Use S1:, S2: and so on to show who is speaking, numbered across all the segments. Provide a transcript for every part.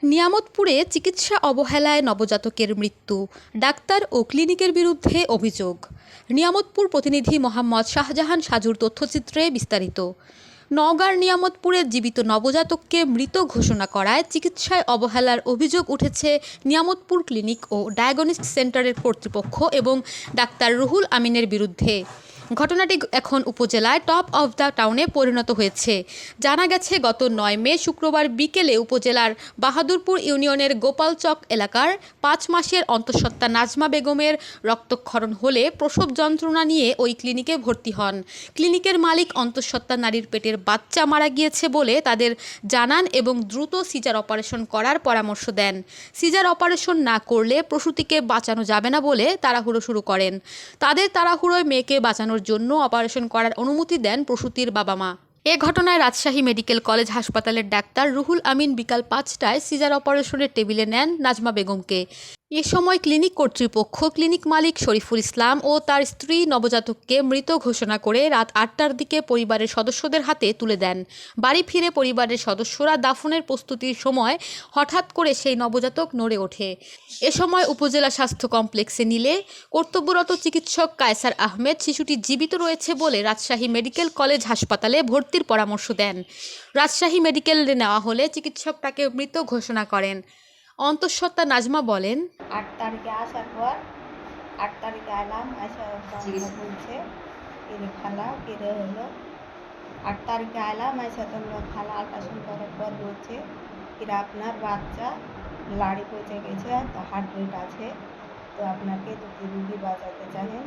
S1: নিয়ামতপুরে চিকিৎসা অবহেলায় নবজাতকের মৃত্যু, ডাক্তার ও ক্লিনিকের বিরুদ্ধে অভিযোগ। নিয়ামতপুর প্রতিনিধি মোহাম্মদ শাহজাহান সাজুর তথ্যচিত্রে বিস্তারিত। নওগাঁর নিয়ামতপুরে জীবিত নবজাতককে মৃত ঘোষণা করায় চিকিৎসায় অবহেলার অভিযোগ উঠেছে নিয়ামতপুর ক্লিনিক ও ডায়াগনস্টিক সেন্টারের কর্তৃপক্ষ এবং ডাক্তার রুহুল আমিনের বিরুদ্ধে। ঘটনাটি এখন উপজেলায় টপ অফ দ্য টাউনে পরিণত হয়েছে। জানা গেছে, গত ৯ মে শুক্রবার বিকেলে উপজেলার বাহাদুরপুর ইউনিয়নের গোপালচক এলাকার ৫ মাসের অন্তঃসত্ত্বা নাজমা বেগমের রক্তক্ষরণ হলে প্রসব যন্ত্রণা নিয়ে ওই ক্লিনিকে ভর্তি হন। ক্লিনিকের মালিক অন্তঃসত্ত্বা নারীর পেটের বাচ্চা মারা গিয়েছে বলে তাদের জানান এবং দ্রুত সিজার অপারেশন করার পরামর্শ দেন। সিজার অপারেশন না করলে প্রসূতিকে বাঁচানো যাবে না বলে তাড়াহুড়ো শুরু করেন। তাদের তাড়াহুড়োয় মেয়েকে বাঁচানোর জন্য অপারেশন করার অনুমতি দেন প্রসূতির বাবা-মা। এ ঘটনায় রাজশাহী মেডিকেল কলেজ হাসপাতালের ডাক্তার রুহুল আমিন বিকাল ৫টায় সিজার অপারেশনের টেবিলে নেন নাজমা বেগমকে। এ সময় ক্লিনিক কর্তৃপক্ষ ক্লিনিক মালিক শরীফুল ইসলাম ও তার স্ত্রী নবজাতককে মৃত ঘোষণা করে রাত ৮টার দিকে পরিবারের সদস্যদের হাতে তুলে দেন। বাড়ি ফিরে পরিবারের সদস্যরা দাফনের প্রস্তুতির সময় হঠাৎ করে সেই নবজাতক নড়ে ওঠে। এ সময় উপজেলা স্বাস্থ্য কমপ্লেক্সে নিলে কর্তব্যরত চিকিৎসক কায়সার আহমেদ শিশুটি জীবিত রয়েছে বলে রাজশাহী মেডিকেল কলেজ হাসপাতালে ভর্তির পরামর্শ দেন। রাজশাহী মেডিকেলে নেওয়া হলে চিকিৎসক তাকে মৃত ঘোষণা করেন। অন্তঃসত্ত্বা নাজমা বলেন,
S2: ৮ তারিখে আসার পর ৮ তারিখে এলাম, আসা বলছে কিরে খালা কিরে হলো। ৮ তারিখে এলাম, আসা তোমরা খালা আল্ট্রাসাউন্ড করার পর বলছে কিরে আপনার বাচ্চা লাড়ি পচে গেছে, তো হার্ট রেট আছে, তো আপনাকে যদি রুগী বাঁচাতে চাহেন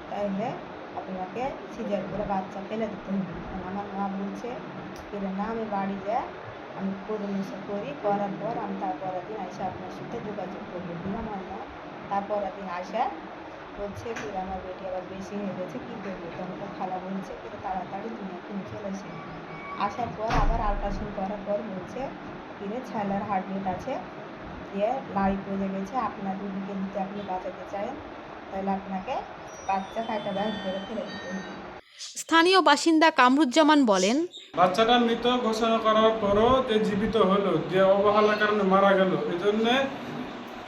S2: তাহলে আপনাকে সিজার করে বাচ্চা ফেলে দিতে হবে। আমার মা বলছে কিরে না, আমি বাড়ি যাই, আমি পরামর্শ করার পর আমি তারপরের দিন আসা আপনার সাথে যোগাযোগ করবো। দিন আমার মা তারপরের দিন আসা বলছে কি আমার বেটি আবার বেশি হয়ে গেছে, কী করবো। তখন তো খালা বলছে কিন্তু তাড়াতাড়ি তুমি এখন চলে এসে। আসার পর আবার আল্ট্রাসাউন্ড করার পর বলছে কিরে ছেলের হার্ট রেট আছে, দিয়ে লাড়ি পড়ে গেছে, আপনার রুগীকে যদি আপনি বাঁচাতে চান তাহলে আপনাকে বাচ্চা কাটা বাইর করে ফেলে দিতে হবে।
S1: স্থানীয় বাসিন্দা কামরুজ্জামান বলেন,
S3: বাচ্চাটা মৃত ঘোষণা করার পরও যে জীবিত হলো, যে অবহেলার কারণে মারা গেল, এই জন্য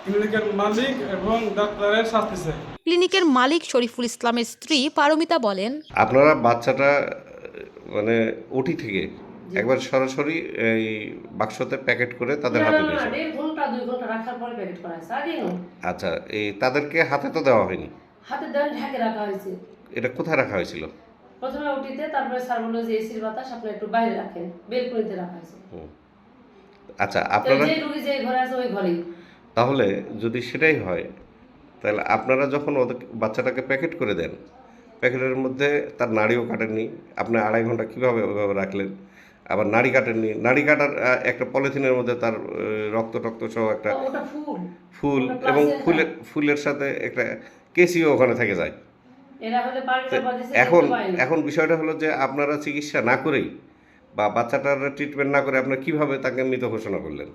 S3: ক্লিনিকের মালিক এবং ডাক্তারের শাস্তি চাই।
S1: ক্লিনিকের মালিক শরীফুল ইসলামের স্ত্রী পারমিতা বলেন,
S4: আপনারা বাচ্চাটা মানে ওটি থেকে একবার সরাসরি এই বাক্সতে প্যাকেট করে তাদের হাতে দিয়েছেন?
S5: ১.৫ ঘন্টা ২ ঘন্টা রাখার পরে প্যাকেট করা হয়েছে, আগে না।
S4: আচ্ছা, এই তাদেরকে হাতে তো দেওয়া হয়নি?
S5: হাতে দেন ঢেকে রাখা হয়েছে।
S4: এটা কোথায় রাখা হয়েছিল?
S5: প্রথমে ওটিতে, তারপরে স্যার বললো যে এসির বাতাস আপনি একটু বাইরে রাখেন, বেলকনিতে রাখা হয়েছে।
S4: আচ্ছা,
S5: তো
S4: আপনারা
S5: যে রুগী যে ঘরে আছে ওই ঘরেই।
S4: তাহলে যদি সেটাই হয়, তাহলে আপনারা যখন ওদের বাচ্চাটাকে প্যাকেট করে দেন, প্যাকেটের মধ্যে তার নাড়িও কাটেননি, আপনি ২.৫ ঘন্টা কীভাবে ওইভাবে রাখলেন? আবার নাড়ি কাটেননি, নাড়ি কাটার একটা পলিথিনের মধ্যে তার রক্ত টক্ত সহ একটা
S5: ওটা ফুল
S4: ফুল
S5: ওটা
S4: এবং
S5: প্লাসেন্টা।
S4: ফুলের সাথে একটা কেসিও ওখানে থেকে যায়।
S5: এরা হলে
S4: তো
S5: পারমিতা বাদিছে
S4: এখন
S5: পায়নি।
S4: এখন বিষয়টা হলো যে আপনারা চিকিৎসা না করেই বা বাচ্চাটার ট্রিটমেন্ট না করে আপনারা কীভাবে তাকে মৃত ঘোষণা করলেন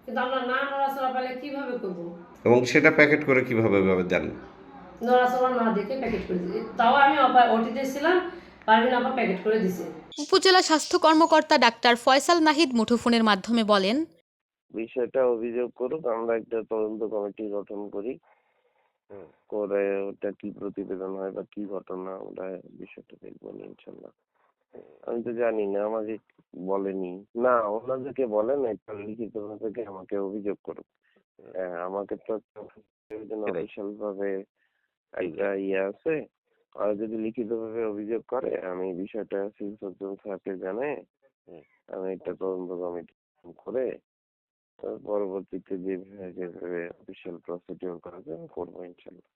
S5: কিন্তু আমরা না নড়াচড়া পেলে কিভাবে করবো?
S4: এবং সেটা প্যাকেট করে কীভাবে ওইভাবে দেন?
S5: নড়াচড়া না দেখে প্যাকেট করে দিই। তাও আমি ওটিতে ছিলাম, পারমিন আপা প্যাকেট করে দিছে।
S1: উপজেলা স্বাস্থ্য কর্মকর্তা ডাক্তার ফয়সাল নাহিদ মুঠোফোনের মাধ্যমে বলেন,
S6: বিষয়টা অভিযোগ করুক, আমরা একটা তদন্ত কমিটি গঠন করি, করে ওটা কি প্রতিবেদন হয় বা কি ঘটনা আমরা বিষয়টা দেখবো ইনশাল্লাহ। আমি তো জানি না, আমাকে বলেনি। না, ওনাদেরকে বলেন এটা লিখিত ভাবে আমাকে অভিযোগ করুক। হ্যাঁ, আমাকে তো অফিসিয়াল ভাবে একটা আছে, আর যদি লিখিত ভাবে অভিযোগ করে আমি বিষয়টা সিভিল সার্জন স্যারকে জানাই, আমি একটা তদন্ত কমিটি করে পরবর্তীতে যেভাবে অফিসিয়াল প্রসিডিউর করা যায় করবো ইনশাল্লাহ।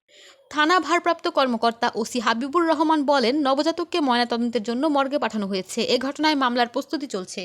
S1: থানা ভারপ্রাপ্ত কর্মকর্তা ওসি হাবিবুর রহমান বলেন, নবজাতককে ময়নাতদন্তের জন্য মর্গে পাঠানো হয়েছে। এ ঘটনায় মামলার প্রস্তুতি চলছে।